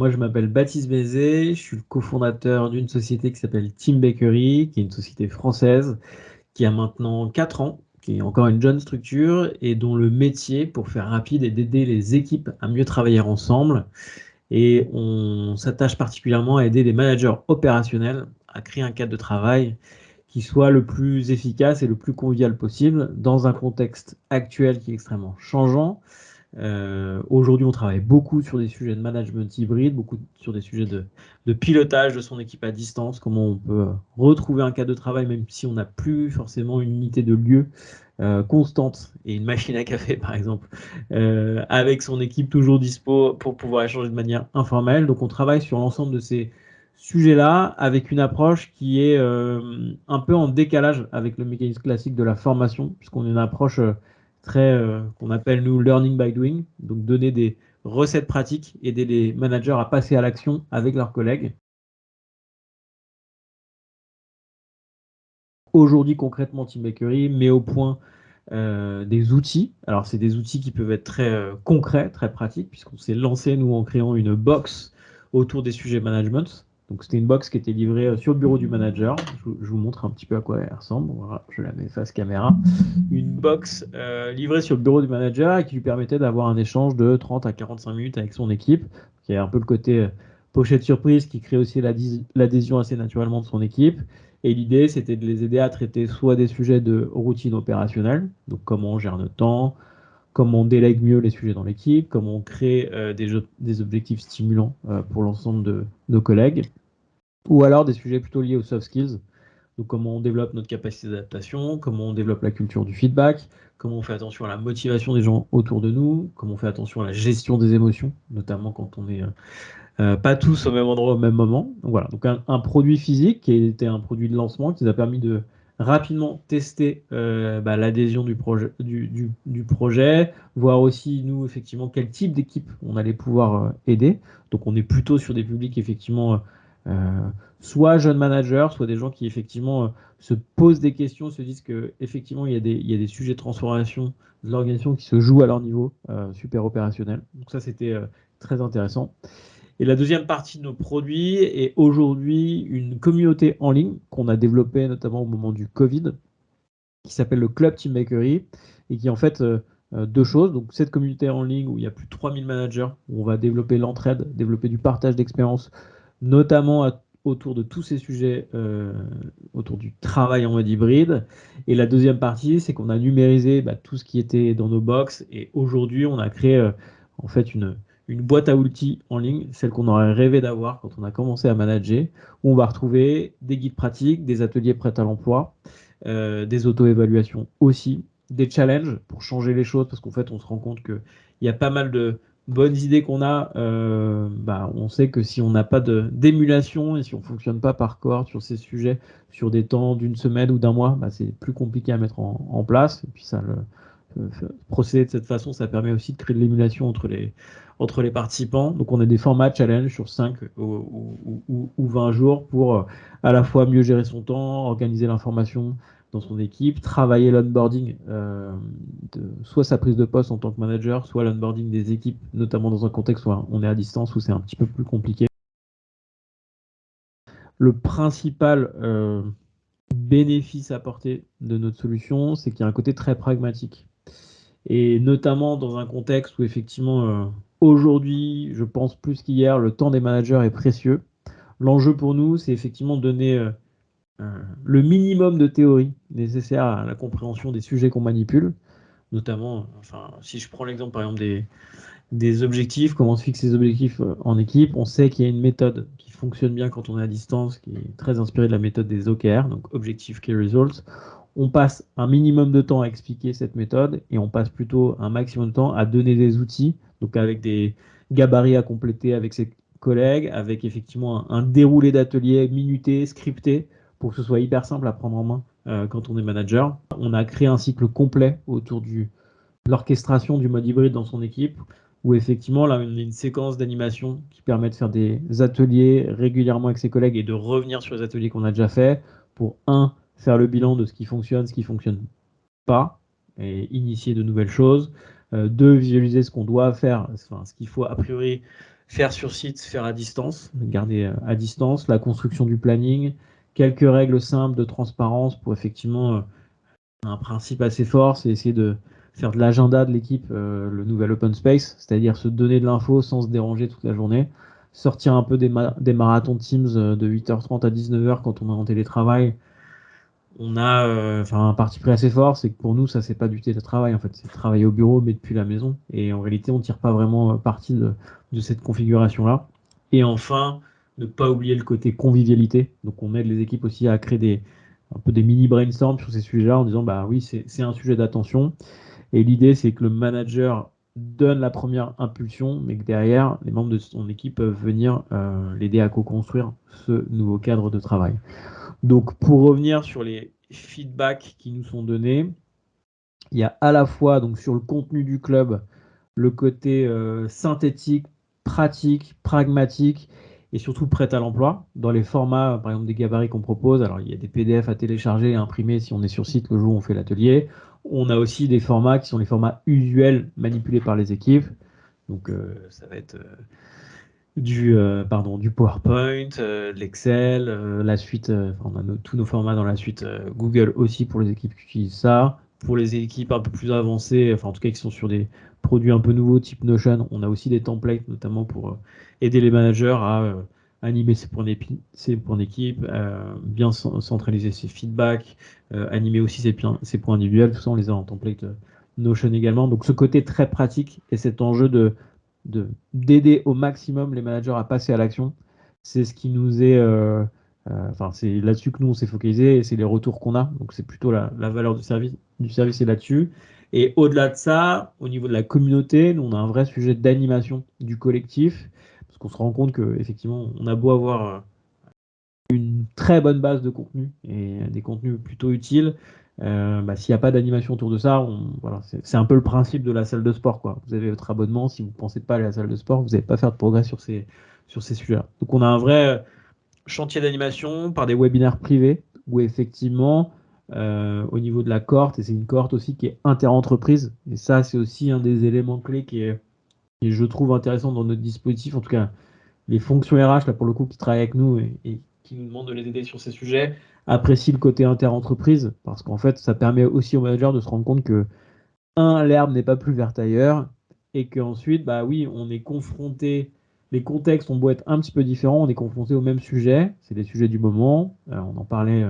moi, je m'appelle Baptiste Bézet, je suis le cofondateur d'une société qui s'appelle Team Bakery, qui est une société française qui a maintenant 4 ans, qui est encore une jeune structure et dont le métier, pour faire rapide, est d'aider les équipes à mieux travailler ensemble. Et on s'attache particulièrement à aider les managers opérationnels à créer un cadre de travail qui soit le plus efficace et le plus convivial possible dans un contexte actuel qui est extrêmement changeant. Aujourd'hui, on travaille beaucoup sur des sujets de management hybride, beaucoup sur des sujets de pilotage de son équipe à distance, comment on peut retrouver un cadre de travail même si on n'a plus forcément une unité de lieu constante et une machine à café par exemple, avec son équipe toujours dispo pour pouvoir échanger de manière informelle. Donc on travaille sur l'ensemble de ces sujets-là avec une approche qui est un peu en décalage avec le mécanisme classique de la formation, puisqu'on a une approche très qu'on appelle nous learning by doing, donc donner des recettes pratiques, aider les managers à passer à l'action avec leurs collègues. Aujourd'hui, concrètement, Team Bakery met au point des outils. Alors, c'est des outils qui peuvent être très concrets, très pratiques, puisqu'on s'est lancé, nous, en créant une box autour des sujets management. Donc, c'était une box qui était livrée sur le bureau du manager. Je vous montre un petit peu à quoi elle ressemble. Voilà, je la mets face caméra. Une box livrée sur le bureau du manager et qui lui permettait d'avoir un échange de 30 à 45 minutes avec son équipe, qui est un peu le côté pochette surprise qui crée aussi l'adhésion assez naturellement de son équipe. Et l'idée, c'était de les aider à traiter soit des sujets de routine opérationnelle, donc comment on gère notre temps, comment on délègue mieux les sujets dans l'équipe, comment on crée des objectifs stimulants pour l'ensemble de nos collègues, ou alors des sujets plutôt liés aux soft skills, donc comment on développe notre capacité d'adaptation, comment on développe la culture du feedback, comment on fait attention à la motivation des gens autour de nous, comment on fait attention à la gestion des émotions, notamment quand on est pas tous au même endroit au même moment. Donc voilà, donc un produit physique qui était un produit de lancement qui nous a permis de rapidement tester l'adhésion du projet, voir aussi nous effectivement quel type d'équipe on allait pouvoir aider. Donc on est plutôt sur des publics effectivement soit jeunes managers, soit des gens qui effectivement se posent des questions, se disent que effectivement il y a des sujets de transformation de l'organisation qui se jouent à leur niveau super opérationnel. Donc ça c'était très intéressant. Et la deuxième partie de nos produits est aujourd'hui une communauté en ligne qu'on a développée notamment au moment du Covid, qui s'appelle le Club Team Bakery, et qui en fait deux choses. Donc cette communauté en ligne où il y a plus de 3000 managers, où on va développer l'entraide, développer du partage d'expériences, notamment autour de tous ces sujets, autour du travail en mode hybride. Et la deuxième partie, c'est qu'on a numérisé tout ce qui était dans nos box, et aujourd'hui, on a créé en fait une boîte à outils en ligne, celle qu'on aurait rêvé d'avoir quand on a commencé à manager, où on va retrouver des guides pratiques, des ateliers prêts à l'emploi, des auto-évaluations aussi, des challenges pour changer les choses, parce qu'en fait, on se rend compte qu'il y a pas mal de bonnes idées qu'on a. On sait que si on n'a pas d'émulation et si on ne fonctionne pas par cohorte sur ces sujets, sur des temps d'une semaine ou d'un mois, c'est plus compliqué à mettre en place. Et puis ça, procéder de cette façon, ça permet aussi de créer de l'émulation entre les participants. Donc on a des formats challenge sur 5 ou 20 jours pour à la fois mieux gérer son temps, organiser l'information dans son équipe, travailler l'onboarding, soit sa prise de poste en tant que manager, soit l'onboarding des équipes, notamment dans un contexte où on est à distance, où c'est un petit peu plus compliqué. Le principal bénéfice apporté de notre solution, c'est qu'il y a un côté très pragmatique. Et notamment dans un contexte où effectivement, aujourd'hui, je pense plus qu'hier, le temps des managers est précieux. L'enjeu pour nous, c'est effectivement de donner le minimum de théorie nécessaire à la compréhension des sujets qu'on manipule, notamment, si je prends l'exemple par exemple des objectifs, comment on se fixe ces objectifs en équipe, on sait qu'il y a une méthode qui fonctionne bien quand on est à distance, qui est très inspirée de la méthode des OKR, donc Objective Key Results. On passe un minimum de temps à expliquer cette méthode et on passe plutôt un maximum de temps à donner des outils, donc avec des gabarits à compléter avec ses collègues, avec effectivement un déroulé d'atelier minuté, scripté, pour que ce soit hyper simple à prendre en main quand on est manager. On a créé un cycle complet autour de l'orchestration du mode hybride dans son équipe, où effectivement, là, on a une séquence d'animation qui permet de faire des ateliers régulièrement avec ses collègues et de revenir sur les ateliers qu'on a déjà fait pour, faire le bilan de ce qui fonctionne pas, et initier de nouvelles choses. 2, visualiser ce qu'on doit faire, ce qu'il faut a priori faire sur site, faire à distance, garder à distance, la construction du planning, quelques règles simples de transparence pour effectivement un principe assez fort, c'est essayer de faire de l'agenda de l'équipe, le nouvel open space, c'est-à-dire se donner de l'info sans se déranger toute la journée, sortir un peu des marathons Teams de 8h30 à 19h quand on est en télétravail. On a un parti pris assez fort, c'est que pour nous, ça, c'est pas du télétravail, en fait, c'est travailler au bureau, mais depuis la maison. Et en réalité, on tire pas vraiment parti de cette configuration-là. Et enfin, ne pas oublier le côté convivialité. Donc, on aide les équipes aussi à créer un peu des mini brainstorms sur ces sujets-là en disant, bah oui, c'est un sujet d'attention. Et l'idée, c'est que le manager donne la première impulsion, mais que derrière, les membres de son équipe peuvent venir l'aider à co-construire ce nouveau cadre de travail. Donc, pour revenir sur les feedbacks qui nous sont donnés, il y a à la fois donc sur le contenu du club, le côté synthétique, pratique, pragmatique et surtout prêt à l'emploi. Dans les formats, par exemple, des gabarits qu'on propose, alors il y a des PDF à télécharger et imprimer si on est sur site le jour où on fait l'atelier. On a aussi des formats qui sont les formats usuels manipulés par les équipes. Donc, ça va être du PowerPoint, de l'Excel, la suite, on a tous nos formats dans la suite Google aussi pour les équipes qui utilisent ça. Pour les équipes un peu plus avancées, enfin en tout cas qui sont sur des produits un peu nouveaux type Notion, on a aussi des templates notamment pour aider les managers à animer ses points d'équipe, bien centraliser ses feedbacks, animer aussi ses points individuels, tout ça on les a en template Notion également. Donc ce côté très pratique et cet enjeu d'aider au maximum les managers à passer à l'action. C'est ce qui nous est, c'est là-dessus que nous on s'est focalisé et c'est les retours qu'on a. Donc c'est plutôt la valeur du service est là-dessus. Et au-delà de ça, au niveau de la communauté, nous on a un vrai sujet d'animation du collectif parce qu'on se rend compte que effectivement on a beau avoir une très bonne base de contenu et des contenus plutôt utiles. S'il n'y a pas d'animation autour de ça, voilà, c'est un peu le principe de la salle de sport, quoi. Vous avez votre abonnement, si vous ne pensez pas aller à la salle de sport, vous n'allez pas faire de progrès sur ces sujets-là. Donc on a un vrai chantier d'animation par des webinaires privés où effectivement, au niveau de la cohorte, et c'est une cohorte aussi qui est inter-entreprise, et ça c'est aussi un des éléments clés qui est, je trouve, intéressant dans notre dispositif, en tout cas les fonctions RH, là pour le coup, qui travaillent avec nous et qui nous demandent de les aider sur ces sujets, apprécient le côté inter-entreprise, parce qu'en fait, ça permet aussi aux managers de se rendre compte que, l'herbe n'est pas plus verte ailleurs, et qu'ensuite, bah oui, on est confronté, les contextes ont beau être un petit peu différents, on est confronté au même sujet, c'est des sujets du moment, on en parlait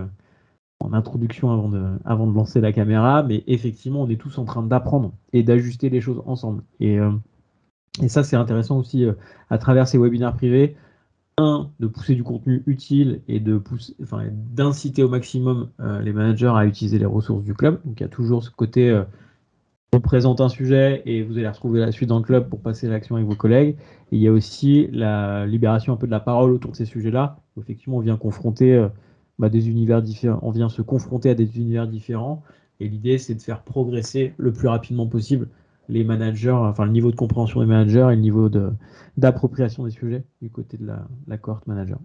en introduction avant de lancer la caméra, mais effectivement, on est tous en train d'apprendre et d'ajuster les choses ensemble. Et ça, c'est intéressant aussi à travers ces webinaires privés, de pousser du contenu utile et d'inciter au maximum les managers à utiliser les ressources du club. Donc il y a toujours ce côté, on présente un sujet et vous allez retrouver la suite dans le club pour passer à l'action avec vos collègues. Et il y a aussi la libération un peu de la parole autour de ces sujets-là, où effectivement on vient confronter des univers différents, on vient se confronter à des univers différents. Et l'idée, c'est de faire progresser le plus rapidement possible les managers, enfin le niveau de compréhension des managers et le niveau d'appropriation des sujets du côté de la cohorte manager.